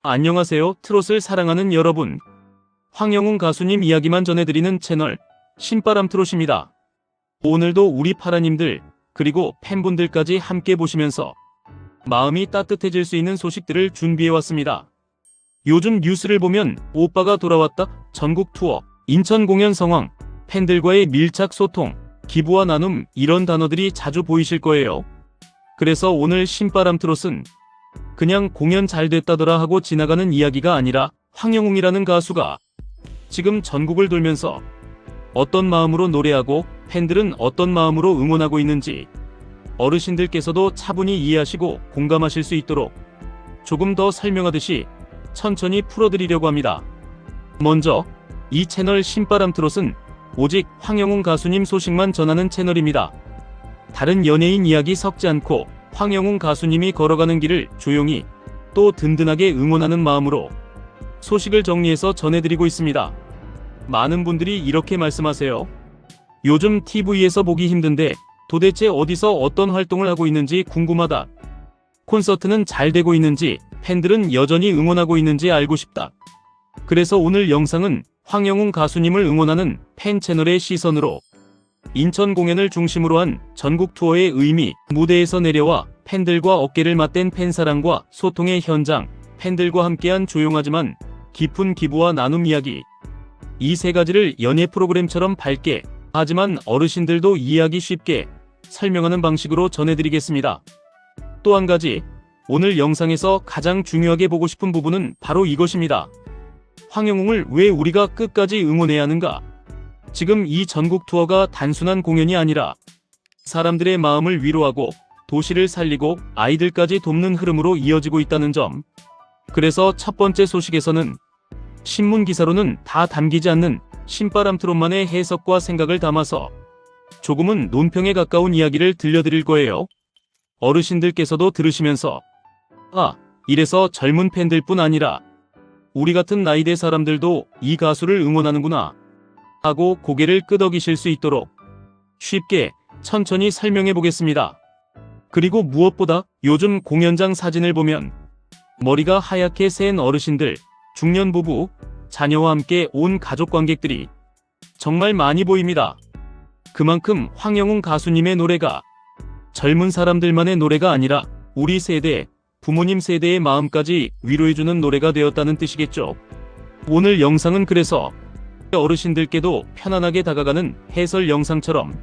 안녕하세요. 트롯을 사랑하는 여러분. 황영웅 가수님 이야기만 전해드리는 채널 신바람 트롯입니다. 오늘도 우리 파라님들 그리고 팬분들까지 함께 보시면서 마음이 따뜻해질 수 있는 소식들을 준비해왔습니다. 요즘 뉴스를 보면 오빠가 돌아왔다, 전국 투어, 인천 공연 상황, 팬들과의 밀착 소통, 기부와 나눔 이런 단어들이 자주 보이실 거예요. 그래서 오늘 신바람 트롯은 그냥 공연 잘 됐다더라 하고 지나가는 이야기가 아니라 황영웅이라는 가수가 지금 전국을 돌면서 어떤 마음으로 노래하고 팬들은 어떤 마음으로 응원하고 있는지 어르신들께서도 차분히 이해하시고 공감하실 수 있도록 조금 더 설명하듯이 천천히 풀어드리려고 합니다. 먼저 이 채널 신바람 트롯은 오직 황영웅 가수님 소식만 전하는 채널입니다. 다른 연예인 이야기 섞지 않고 황영웅 가수님이 걸어가는 길을 조용히 또 든든하게 응원하는 마음으로 소식을 정리해서 전해드리고 있습니다. 많은 분들이 이렇게 말씀하세요. 요즘 TV에서 보기 힘든데 도대체 어디서 어떤 활동을 하고 있는지 궁금하다. 콘서트는 잘 되고 있는지 팬들은 여전히 응원하고 있는지 알고 싶다. 그래서 오늘 영상은 황영웅 가수님을 응원하는 팬 채널의 시선으로 인천 공연을 중심으로 한 전국 투어의 의미, 무대에서 내려와 팬들과 어깨를 맞댄 팬사랑과 소통의 현장, 팬들과 함께한 조용하지만 깊은 기부와 나눔 이야기, 이 세 가지를 연예 프로그램처럼 밝게 하지만 어르신들도 이해하기 쉽게 설명하는 방식으로 전해드리겠습니다. 또 한 가지, 오늘 영상에서 가장 중요하게 보고 싶은 부분은 바로 이것입니다. 황영웅을 왜 우리가 끝까지 응원해야 하는가? 지금 이 전국 투어가 단순한 공연이 아니라 사람들의 마음을 위로하고 도시를 살리고 아이들까지 돕는 흐름으로 이어지고 있다는 점. 그래서 첫 번째 소식에서는 신문 기사로는 다 담기지 않는 신바람 트롯만의 해석과 생각을 담아서 조금은 논평에 가까운 이야기를 들려드릴 거예요. 어르신들께서도 들으시면서 이래서 젊은 팬들뿐 아니라 우리 같은 나이대 사람들도 이 가수를 응원하는구나 하고 고개를 끄덕이실 수 있도록 쉽게 천천히 설명해 보겠습니다. 그리고 무엇보다 요즘 공연장 사진을 보면 머리가 하얗게 새은 어르신들, 중년 부부, 자녀와 함께 온 가족 관객들이 정말 많이 보입니다. 그만큼 황영웅 가수님의 노래가 젊은 사람들만의 노래가 아니라 우리 세대, 부모님 세대의 마음까지 위로해주는 노래가 되었다는 뜻이겠죠. 오늘 영상은 그래서 어르신들께도 편안하게 다가가는 해설 영상처럼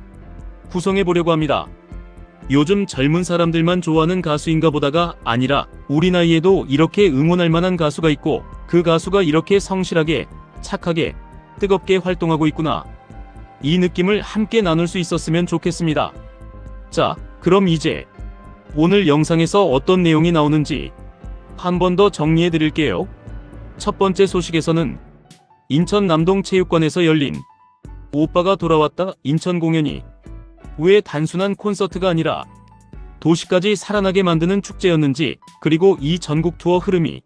구성해보려고 합니다. 요즘 젊은 사람들만 좋아하는 가수인가 보다가 아니라 우리 나이에도 이렇게 응원할 만한 가수가 있고 그 가수가 이렇게 성실하게, 착하게, 뜨겁게 활동하고 있구나. 이 느낌을 함께 나눌 수 있었으면 좋겠습니다. 자, 그럼 이제 오늘 영상에서 어떤 내용이 나오는지 한 번 더 정리해 드릴게요. 첫 번째 소식에서는 인천 남동체육관에서 열린 오빠가 돌아왔다 인천 공연이 왜 단순한 콘서트가 아니라 도시까지 살아나게 만드는 축제였는지, 그리고 이 전국 투어 흐름이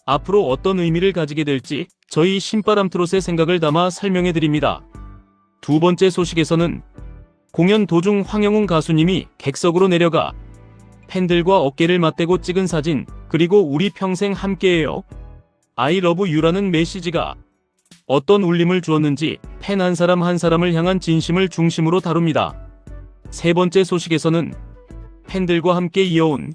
앞으로 어떤 의미를 가지게 될지 저희 신바람 트롯의 생각을 담아 설명해 드립니다. 두 번째 소식에서는 공연 도중 황영웅 가수님이 객석으로 내려가 팬들과 어깨를 맞대고 찍은 사진, 그리고 우리 평생 함께해요, I love you라는 메시지가 어떤 울림을 주었는지 팬 한 사람 한 사람을 향한 진심을 중심으로 다룹니다. 세 번째 소식에서는 팬들과 함께 이어온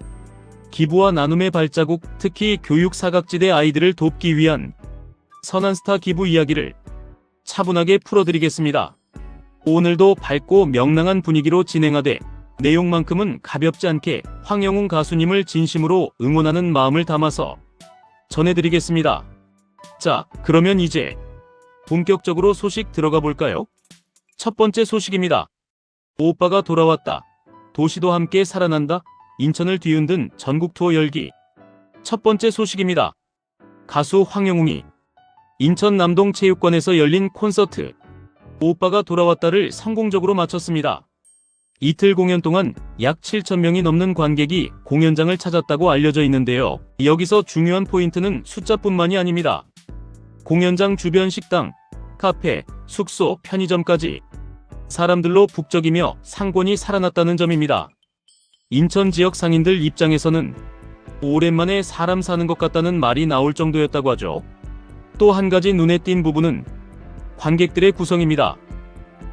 기부와 나눔의 발자국, 특히 교육 사각지대 아이들을 돕기 위한 선한 스타 기부 이야기를 차분하게 풀어드리겠습니다. 오늘도 밝고 명랑한 분위기로 진행하되 내용만큼은 가볍지 않게 황영웅 가수님을 진심으로 응원하는 마음을 담아서 전해드리겠습니다. 자, 그러면 이제 본격적으로 소식 들어가 볼까요? 첫 번째 소식입니다. 오빠가 돌아왔다. 도시도 함께 살아난다. 인천을 뒤흔든 전국 투어 열기. 첫 번째 소식입니다. 가수 황영웅이 인천 남동체육관에서 열린 콘서트 오빠가 돌아왔다를 성공적으로 마쳤습니다. 이틀 공연 동안 약 7,000명이 넘는 관객이 공연장을 찾았다고 알려져 있는데요. 여기서 중요한 포인트는 숫자뿐만이 아닙니다. 공연장 주변 식당, 카페, 숙소, 편의점까지 사람들로 북적이며 상권이 살아났다는 점입니다. 인천 지역 상인들 입장에서는 오랜만에 사람 사는 것 같다는 말이 나올 정도였다고 하죠. 또 한 가지 눈에 띈 부분은 관객들의 구성입니다.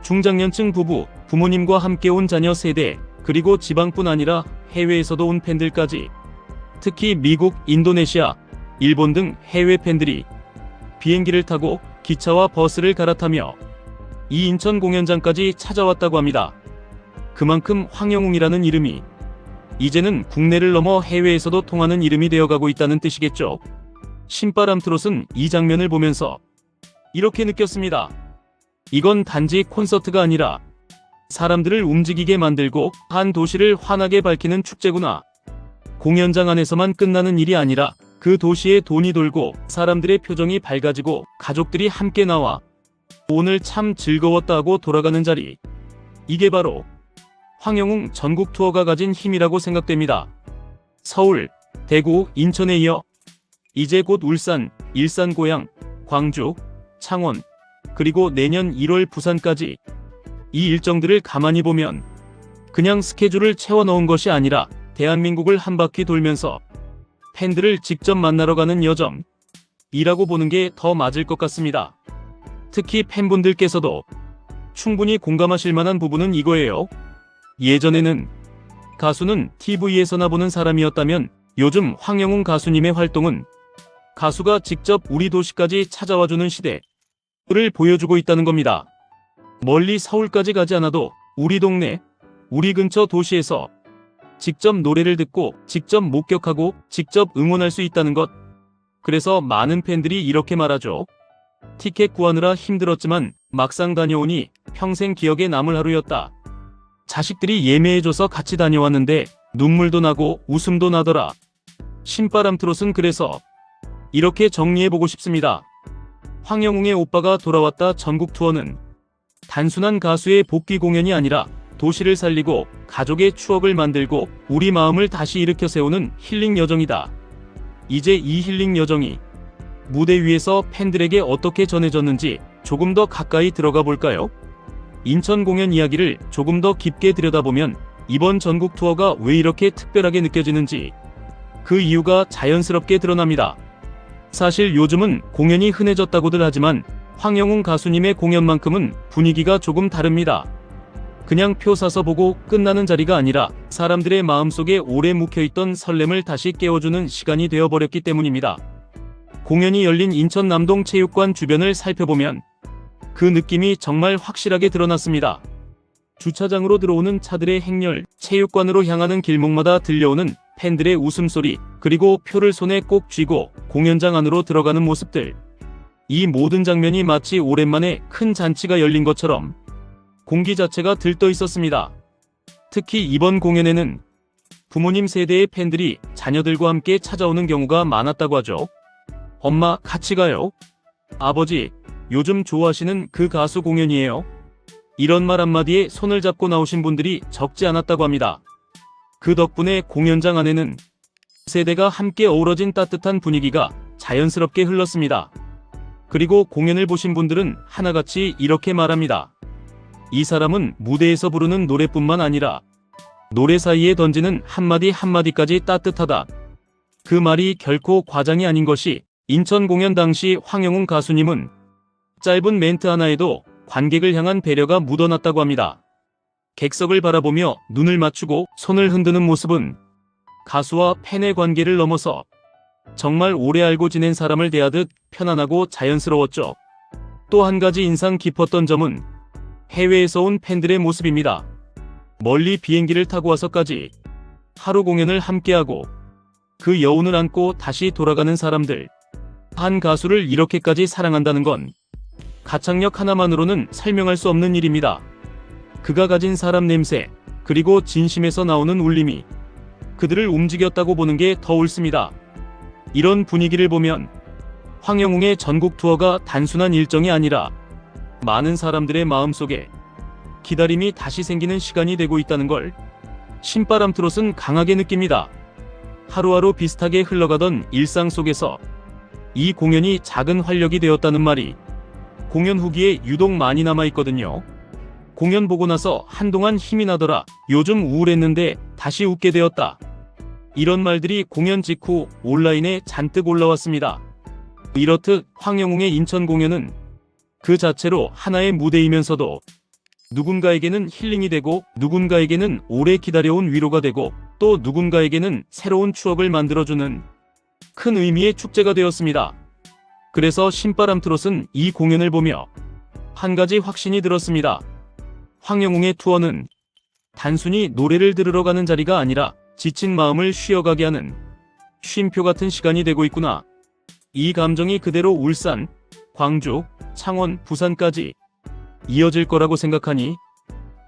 중장년층 부부, 부모님과 함께 온 자녀 세대, 그리고 지방뿐 아니라 해외에서도 온 팬들까지, 특히 미국, 인도네시아, 일본 등 해외 팬들이 비행기를 타고 기차와 버스를 갈아타며 이 인천 공연장까지 찾아왔다고 합니다. 그만큼 황영웅이라는 이름이 이제는 국내를 넘어 해외에서도 통하는 이름이 되어가고 있다는 뜻이겠죠. 신바람 트롯은 이 장면을 보면서 이렇게 느꼈습니다. 이건 단지 콘서트가 아니라 사람들을 움직이게 만들고 한 도시를 환하게 밝히는 축제구나. 공연장 안에서만 끝나는 일이 아니라 그 도시에 돈이 돌고 사람들의 표정이 밝아지고 가족들이 함께 나와 오늘 참 즐거웠다 하고 돌아가는 자리. 이게 바로 황영웅 전국 투어가 가진 힘이라고 생각됩니다. 서울, 대구, 인천에 이어 이제 곧 울산, 일산 고향, 광주, 창원, 그리고 내년 1월 부산까지, 이 일정들을 가만히 보면 그냥 스케줄을 채워 넣은 것이 아니라 대한민국을 한 바퀴 돌면서 팬들을 직접 만나러 가는 여정이라고 보는 게 더 맞을 것 같습니다. 특히 팬분들께서도 충분히 공감하실 만한 부분은 이거예요. 예전에는 가수는 TV에서나 보는 사람이었다면 요즘 황영웅 가수님의 활동은 가수가 직접 우리 도시까지 찾아와주는 시대를 보여주고 있다는 겁니다. 멀리 서울까지 가지 않아도 우리 동네, 우리 근처 도시에서 직접 노래를 듣고 직접 목격하고 직접 응원할 수 있다는 것. 그래서 많은 팬들이 이렇게 말하죠. 티켓 구하느라 힘들었지만 막상 다녀오니 평생 기억에 남을 하루였다. 자식들이 예매해줘서 같이 다녀왔는데 눈물도 나고 웃음도 나더라. 신바람 트롯은 그래서 이렇게 정리해보고 싶습니다. 황영웅의 오빠가 돌아왔다 전국 투어는 단순한 가수의 복귀 공연이 아니라 도시를 살리고 가족의 추억을 만들고 우리 마음을 다시 일으켜 세우는 힐링 여정이다. 이제 이 힐링 여정이 무대 위에서 팬들에게 어떻게 전해졌는지 조금 더 가까이 들어가 볼까요? 인천 공연 이야기를 조금 더 깊게 들여다보면 이번 전국 투어가 왜 이렇게 특별하게 느껴지는지 그 이유가 자연스럽게 드러납니다. 사실 요즘은 공연이 흔해졌다고들 하지만 황영웅 가수님의 공연만큼은 분위기가 조금 다릅니다. 그냥 표 사서 보고 끝나는 자리가 아니라 사람들의 마음속에 오래 묵혀있던 설렘을 다시 깨워주는 시간이 되어버렸기 때문입니다. 공연이 열린 인천 남동 체육관 주변을 살펴보면 그 느낌이 정말 확실하게 드러났습니다. 주차장으로 들어오는 차들의 행렬, 체육관으로 향하는 길목마다 들려오는 팬들의 웃음소리, 그리고 표를 손에 꼭 쥐고 공연장 안으로 들어가는 모습들. 이 모든 장면이 마치 오랜만에 큰 잔치가 열린 것처럼 공기 자체가 들떠 있었습니다. 특히 이번 공연에는 부모님 세대의 팬들이 자녀들과 함께 찾아오는 경우가 많았다고 하죠. 엄마, 같이 가요. 아버지, 요즘 좋아하시는 그 가수 공연이에요. 이런 말 한마디에 손을 잡고 나오신 분들이 적지 않았다고 합니다. 그 덕분에 공연장 안에는 세대가 함께 어우러진 따뜻한 분위기가 자연스럽게 흘렀습니다. 그리고 공연을 보신 분들은 하나같이 이렇게 말합니다. 이 사람은 무대에서 부르는 노래뿐만 아니라 노래 사이에 던지는 한마디 한마디까지 따뜻하다. 그 말이 결코 과장이 아닌 것이 인천 공연 당시 황영웅 가수님은 짧은 멘트 하나에도 관객을 향한 배려가 묻어났다고 합니다. 객석을 바라보며 눈을 맞추고 손을 흔드는 모습은 가수와 팬의 관계를 넘어서 정말 오래 알고 지낸 사람을 대하듯 편안하고 자연스러웠죠. 또 한 가지 인상 깊었던 점은 해외에서 온 팬들의 모습입니다. 멀리 비행기를 타고 와서까지 하루 공연을 함께하고 그 여운을 안고 다시 돌아가는 사람들. 한 가수를 이렇게까지 사랑한다는 건 가창력 하나만으로는 설명할 수 없는 일입니다. 그가 가진 사람 냄새, 그리고 진심에서 나오는 울림이 그들을 움직였다고 보는 게 더 옳습니다. 이런 분위기를 보면 황영웅의 전국 투어가 단순한 일정이 아니라 많은 사람들의 마음속에 기다림이 다시 생기는 시간이 되고 있다는 걸 신바람 트롯은 강하게 느낍니다. 하루하루 비슷하게 흘러가던 일상 속에서 이 공연이 작은 활력이 되었다는 말이 공연 후기에 유독 많이 남아있거든요. 공연 보고 나서 한동안 힘이 나더라. 요즘 우울했는데 다시 웃게 되었다. 이런 말들이 공연 직후 온라인에 잔뜩 올라왔습니다. 이렇듯 황영웅의 인천 공연은 그 자체로 하나의 무대이면서도 누군가에게는 힐링이 되고 누군가에게는 오래 기다려온 위로가 되고 또 누군가에게는 새로운 추억을 만들어주는 큰 의미의 축제가 되었습니다. 그래서 신바람 트롯은 이 공연을 보며 한 가지 확신이 들었습니다. 황영웅의 투어는 단순히 노래를 들으러 가는 자리가 아니라 지친 마음을 쉬어가게 하는 쉼표 같은 시간이 되고 있구나. 이 감정이 그대로 울산, 광주, 창원, 부산까지 이어질 거라고 생각하니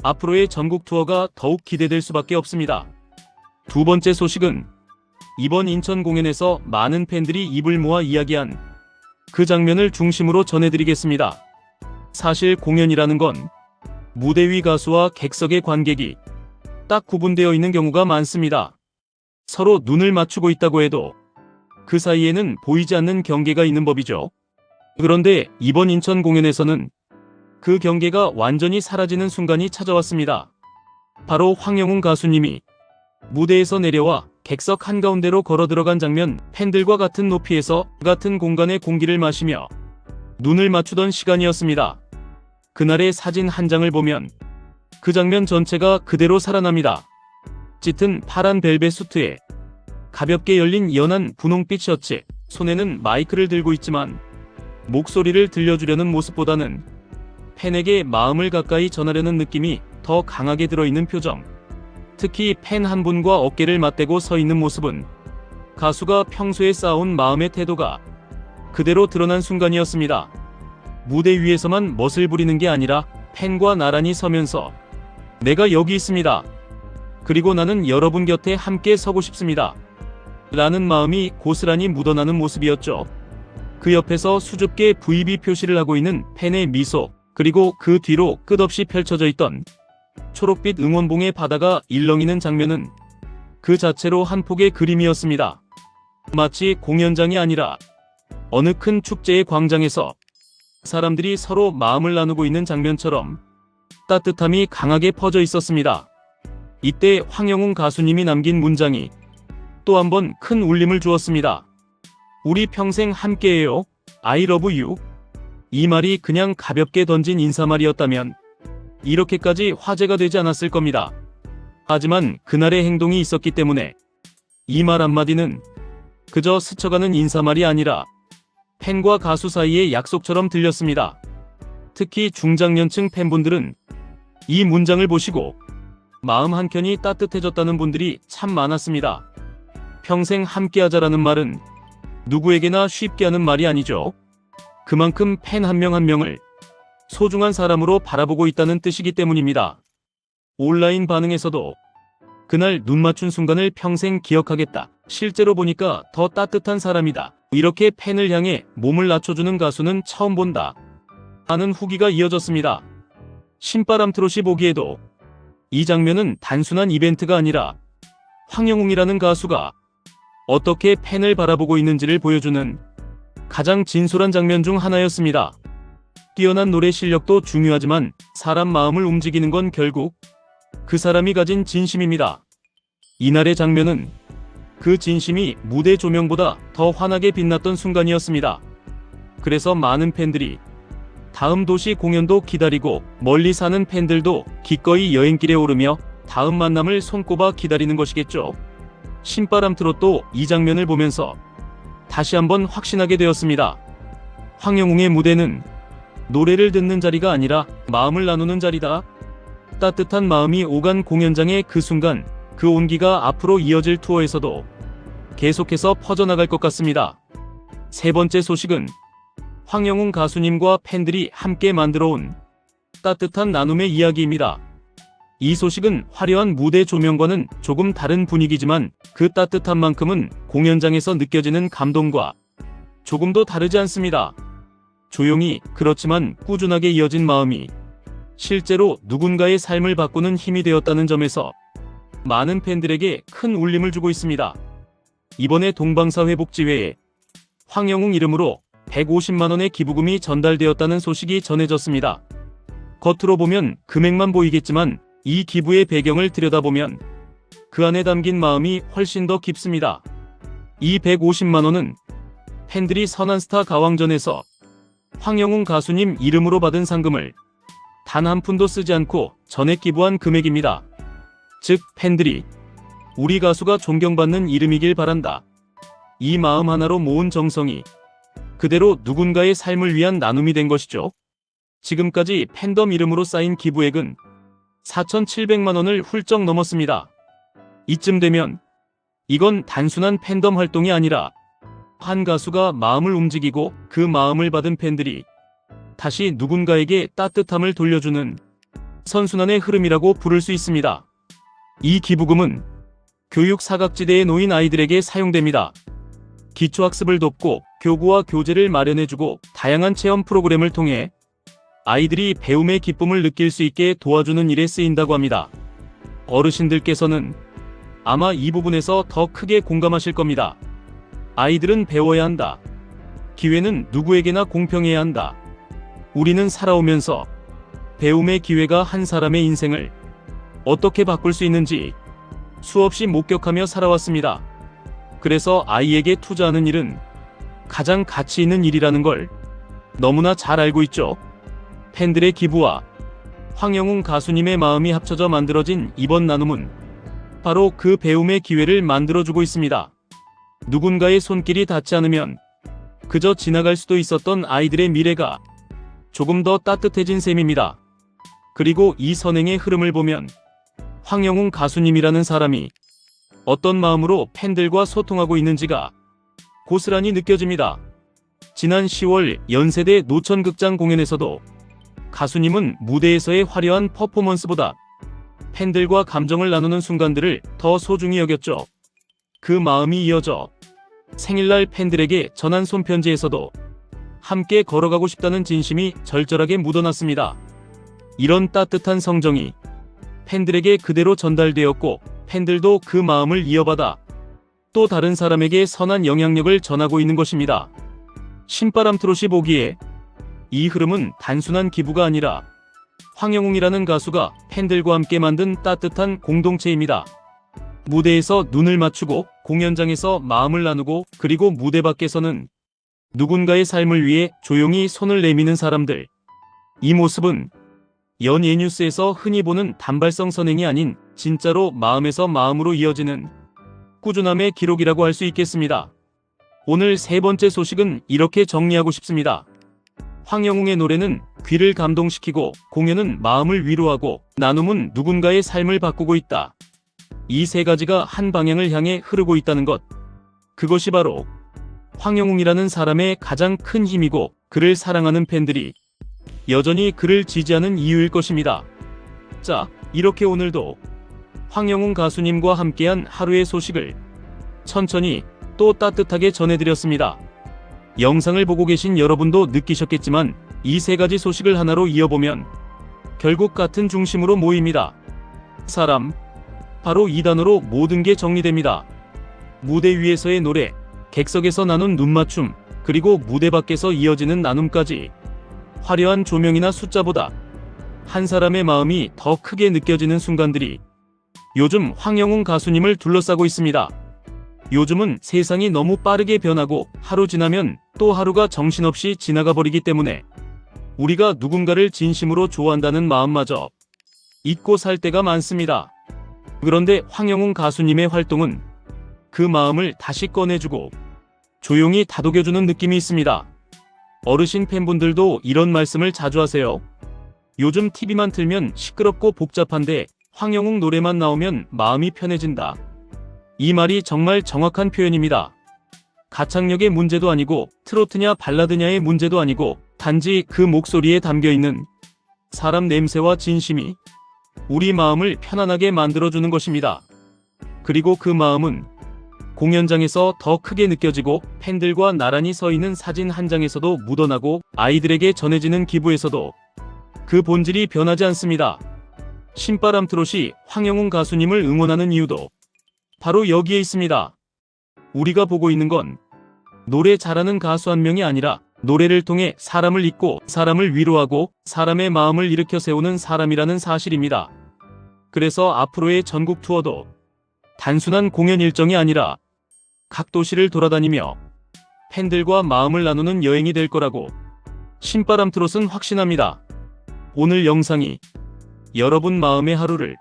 앞으로의 전국 투어가 더욱 기대될 수밖에 없습니다. 두 번째 소식은 이번 인천 공연에서 많은 팬들이 입을 모아 이야기한 그 장면을 중심으로 전해드리겠습니다. 사실 공연이라는 건 무대 위 가수와 객석의 관객이 딱 구분되어 있는 경우가 많습니다. 서로 눈을 맞추고 있다고 해도 그 사이에는 보이지 않는 경계가 있는 법이죠. 그런데 이번 인천 공연에서는 그 경계가 완전히 사라지는 순간이 찾아왔습니다. 바로 황영웅 가수님이 무대에서 내려와 객석 한가운데로 걸어 들어간 장면, 팬들과 같은 높이에서 같은 공간의 공기를 마시며 눈을 맞추던 시간이었습니다. 그날의 사진 한 장을 보면 그 장면 전체가 그대로 살아납니다. 짙은 파란 벨벳 수트에 가볍게 열린 연한 분홍빛 셔츠, 손에는 마이크를 들고 있지만 목소리를 들려주려는 모습보다는 팬에게 마음을 가까이 전하려는 느낌이 더 강하게 들어있는 표정. 특히 팬 한 분과 어깨를 맞대고 서 있는 모습은 가수가 평소에 쌓아온 마음의 태도가 그대로 드러난 순간이었습니다. 무대 위에서만 멋을 부리는 게 아니라 팬과 나란히 서면서 내가 여기 있습니다. 그리고 나는 여러분 곁에 함께 서고 싶습니다. 라는 마음이 고스란히 묻어나는 모습이었죠. 그 옆에서 수줍게 VB 표시를 하고 있는 팬의 미소, 그리고 그 뒤로 끝없이 펼쳐져 있던 초록빛 응원봉의 바다가 일렁이는 장면은 그 자체로 한 폭의 그림이었습니다. 마치 공연장이 아니라 어느 큰 축제의 광장에서 사람들이 서로 마음을 나누고 있는 장면처럼 따뜻함이 강하게 퍼져 있었습니다. 이때 황영웅 가수님이 남긴 문장이 또 한 번 큰 울림을 주었습니다. 우리 평생 함께해요. I love you. 이 말이 그냥 가볍게 던진 인사말이었다면 이렇게까지 화제가 되지 않았을 겁니다. 하지만 그날의 행동이 있었기 때문에 이 말 한마디는 그저 스쳐가는 인사말이 아니라 팬과 가수 사이의 약속처럼 들렸습니다. 특히 중장년층 팬분들은 이 문장을 보시고 마음 한켠이 따뜻해졌다는 분들이 참 많았습니다. 평생 함께하자라는 말은 누구에게나 쉽게 하는 말이 아니죠. 그만큼 팬 한 명 한 명을 소중한 사람으로 바라보고 있다는 뜻이기 때문입니다. 온라인 반응에서도 그날 눈 맞춘 순간을 평생 기억하겠다. 실제로 보니까 더 따뜻한 사람이다. 이렇게 팬을 향해 몸을 낮춰주는 가수는 처음 본다. 하는 후기가 이어졌습니다. 신바람 트롯이 보기에도 이 장면은 단순한 이벤트가 아니라 황영웅이라는 가수가 어떻게 팬을 바라보고 있는지를 보여주는 가장 진솔한 장면 중 하나였습니다. 뛰어난 노래 실력도 중요하지만 사람 마음을 움직이는 건 결국 그 사람이 가진 진심입니다. 이날의 장면은 그 진심이 무대 조명보다 더 환하게 빛났던 순간이었습니다. 그래서 많은 팬들이 다음 도시 공연도 기다리고 멀리 사는 팬들도 기꺼이 여행길에 오르며 다음 만남을 손꼽아 기다리는 것이겠죠. 신바람 트롯도 이 장면을 보면서 다시 한번 확신하게 되었습니다. 황영웅의 무대는 노래를 듣는 자리가 아니라 마음을 나누는 자리다. 따뜻한 마음이 오간 공연장의 그 순간, 그 온기가 앞으로 이어질 투어에서도 계속해서 퍼져나갈 것 같습니다. 세 번째 소식은 황영웅 가수님과 팬들이 함께 만들어온 따뜻한 나눔의 이야기입니다. 이 소식은 화려한 무대 조명과는 조금 다른 분위기지만 그 따뜻한 만큼은 공연장에서 느껴지는 감동과 조금도 다르지 않습니다. 조용히 그렇지만 꾸준하게 이어진 마음이 실제로 누군가의 삶을 바꾸는 힘이 되었다는 점에서 많은 팬들에게 큰 울림을 주고 있습니다. 이번에 동방사회복지회에 황영웅 이름으로 150만원의 기부금이 전달되었다는 소식이 전해졌습니다. 겉으로 보면 금액만 보이겠지만 이 기부의 배경을 들여다보면 그 안에 담긴 마음이 훨씬 더 깊습니다. 이 150만 원은 팬들이 선한스타 가왕전에서 황영웅 가수님 이름으로 받은 상금을 단 한 푼도 쓰지 않고 전액 기부한 금액입니다. 즉 팬들이 우리 가수가 존경받는 이름이길 바란다. 이 마음 하나로 모은 정성이 그대로 누군가의 삶을 위한 나눔이 된 것이죠. 지금까지 팬덤 이름으로 쌓인 기부액은 4,700만 원을 훌쩍 넘었습니다. 이쯤 되면 이건 단순한 팬덤 활동이 아니라 한 가수가 마음을 움직이고 그 마음을 받은 팬들이 다시 누군가에게 따뜻함을 돌려주는 선순환의 흐름이라고 부를 수 있습니다. 이 기부금은 교육 사각지대에 놓인 아이들에게 사용됩니다. 기초학습을 돕고 교구와 교재를 마련해주고 다양한 체험 프로그램을 통해 아이들이 배움의 기쁨을 느낄 수 있게 도와주는 일에 쓰인다고 합니다. 어르신들께서는 아마 이 부분에서 더 크게 공감하실 겁니다. 아이들은 배워야 한다. 기회는 누구에게나 공평해야 한다. 우리는 살아오면서 배움의 기회가 한 사람의 인생을 어떻게 바꿀 수 있는지 수없이 목격하며 살아왔습니다. 그래서 아이에게 투자하는 일은 가장 가치 있는 일이라는 걸 너무나 잘 알고 있죠. 팬들의 기부와 황영웅 가수님의 마음이 합쳐져 만들어진 이번 나눔은 바로 그 배움의 기회를 만들어주고 있습니다. 누군가의 손길이 닿지 않으면 그저 지나갈 수도 있었던 아이들의 미래가 조금 더 따뜻해진 셈입니다. 그리고 이 선행의 흐름을 보면 황영웅 가수님이라는 사람이 어떤 마음으로 팬들과 소통하고 있는지가 고스란히 느껴집니다. 지난 10월 연세대 노천극장 공연에서도 가수님은 무대에서의 화려한 퍼포먼스보다 팬들과 감정을 나누는 순간들을 더 소중히 여겼죠. 그 마음이 이어져 생일날 팬들에게 전한 손편지에서도 함께 걸어가고 싶다는 진심이 절절하게 묻어났습니다. 이런 따뜻한 성정이 팬들에게 그대로 전달되었고 팬들도 그 마음을 이어받아 또 다른 사람에게 선한 영향력을 전하고 있는 것입니다. 신바람 트롯이 보기에 이 흐름은 단순한 기부가 아니라 황영웅이라는 가수가 팬들과 함께 만든 따뜻한 공동체입니다. 무대에서 눈을 맞추고 공연장에서 마음을 나누고 그리고 무대 밖에서는 누군가의 삶을 위해 조용히 손을 내미는 사람들. 이 모습은 연예 뉴스에서 흔히 보는 단발성 선행이 아닌 진짜로 마음에서 마음으로 이어지는 꾸준함의 기록이라고 할 수 있겠습니다. 오늘 세 번째 소식은 이렇게 정리하고 싶습니다. 황영웅의 노래는 귀를 감동시키고 공연은 마음을 위로하고 나눔은 누군가의 삶을 바꾸고 있다. 이 세 가지가 한 방향을 향해 흐르고 있다는 것. 그것이 바로 황영웅이라는 사람의 가장 큰 힘이고 그를 사랑하는 팬들이 여전히 그를 지지하는 이유일 것입니다. 자, 이렇게 오늘도 황영웅 가수님과 함께한 하루의 소식을 천천히 또 따뜻하게 전해드렸습니다. 영상을 보고 계신 여러분도 느끼셨겠지만 이 세 가지 소식을 하나로 이어보면 결국 같은 중심으로 모입니다. 사람. 바로 이 단어로 모든 게 정리됩니다. 무대 위에서의 노래, 객석에서 나눈 눈맞춤, 그리고 무대 밖에서 이어지는 나눔까지 화려한 조명이나 숫자보다 한 사람의 마음이 더 크게 느껴지는 순간들이 요즘 황영웅 가수님을 둘러싸고 있습니다. 요즘은 세상이 너무 빠르게 변하고 하루 지나면 또 하루가 정신없이 지나가 버리기 때문에 우리가 누군가를 진심으로 좋아한다는 마음마저 잊고 살 때가 많습니다. 그런데 황영웅 가수님의 활동은 그 마음을 다시 꺼내주고 조용히 다독여주는 느낌이 있습니다. 어르신 팬분들도 이런 말씀을 자주 하세요. 요즘 TV만 틀면 시끄럽고 복잡한데 황영웅 노래만 나오면 마음이 편해진다. 이 말이 정말 정확한 표현입니다. 가창력의 문제도 아니고 트로트냐 발라드냐의 문제도 아니고 단지 그 목소리에 담겨있는 사람 냄새와 진심이 우리 마음을 편안하게 만들어주는 것입니다. 그리고 그 마음은 공연장에서 더 크게 느껴지고 팬들과 나란히 서 있는 사진 한 장에서도 묻어나고 아이들에게 전해지는 기부에서도 그 본질이 변하지 않습니다. 신바람 트롯이 황영웅 가수님을 응원하는 이유도 바로 여기에 있습니다. 우리가 보고 있는 건 노래 잘하는 가수 한 명이 아니라 노래를 통해 사람을 잊고 사람을 위로하고 사람의 마음을 일으켜 세우는 사람이라는 사실입니다. 그래서 앞으로의 전국 투어도 단순한 공연 일정이 아니라 각 도시를 돌아다니며 팬들과 마음을 나누는 여행이 될 거라고 신바람 트롯은 확신합니다. 오늘 영상이 여러분 마음의 하루를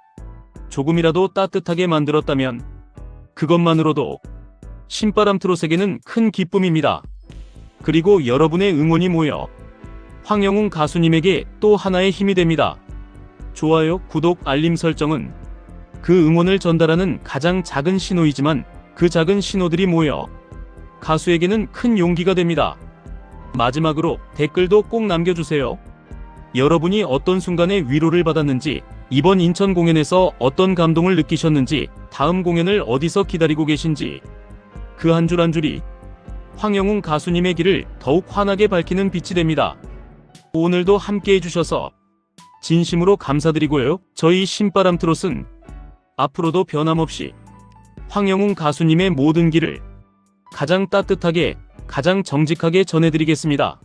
조금이라도 따뜻하게 만들었다면 그것만으로도 신바람 트롯에게는 큰 기쁨입니다. 그리고 여러분의 응원이 모여 황영웅 가수님에게 또 하나의 힘이 됩니다. 좋아요, 구독, 알림 설정은 그 응원을 전달하는 가장 작은 신호이지만 그 작은 신호들이 모여 가수에게는 큰 용기가 됩니다. 마지막으로 댓글도 꼭 남겨주세요. 여러분이 어떤 순간에 위로를 받았는지, 이번 인천 공연에서 어떤 감동을 느끼셨는지, 다음 공연을 어디서 기다리고 계신지, 그 한 줄 한 줄이 황영웅 가수님의 길을 더욱 환하게 밝히는 빛이 됩니다. 오늘도 함께 해주셔서 진심으로 감사드리고요. 저희 신바람 트롯은 앞으로도 변함없이 황영웅 가수님의 모든 길을 가장 따뜻하게, 가장 정직하게 전해드리겠습니다.